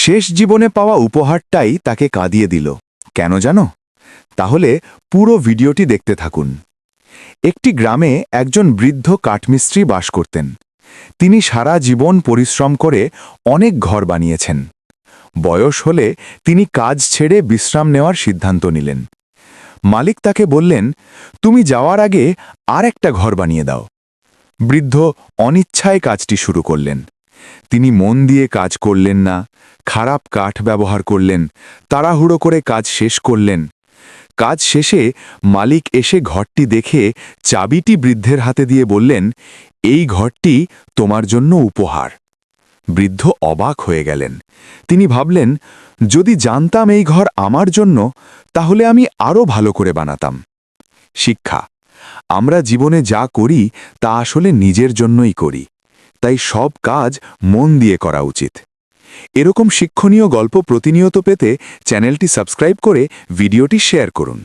শেষ জীবনে পাওয়া উপহারটাই তাকে কাঁদিয়ে দিল। কেন জানো? তাহলে পুরো ভিডিওটি দেখতে থাকুন। একটি গ্রামে একজন বৃদ্ধ কাঠমিস্ত্রি বাস করতেন। তিনি সারা জীবন পরিশ্রম করে অনেক ঘর বানিয়েছেন। বয়স হলে তিনি কাজ ছেড়ে বিশ্রাম নেওয়ার সিদ্ধান্ত নিলেন। মালিক তাকে বললেন, তুমি যাওয়ার আগে আর একটা ঘর বানিয়ে দাও। বৃদ্ধ অনিচ্ছায় কাজটি শুরু করলেন। তিনি মন দিয়ে কাজ করলেন না, খারাপ কাঠ ব্যবহার করলেন, তাড়াহুড়ো করে কাজ শেষ করলেন। কাজ শেষে মালিক এসে ঘরটি দেখে চাবিটি বৃদ্ধের হাতে দিয়ে বললেন, এই ঘরটি তোমার জন্য উপহার। বৃদ্ধ অবাক হয়ে গেলেন। তিনি ভাবলেন, যদি জানতাম এই ঘর আমার জন্য, তাহলে আমি আরও ভালো করে বানাতাম। শিক্ষা: আমরা জীবনে যা করি তা আসলে নিজের জন্যই করি, তাই সব কাজ মন দিয়ে করা উচিত। এরকম শিক্ষণীয় গল্প প্রতিনিয়ত পেতে চ্যানেলটি সাবস্ক্রাইব করে ভিডিওটি শেয়ার করুন।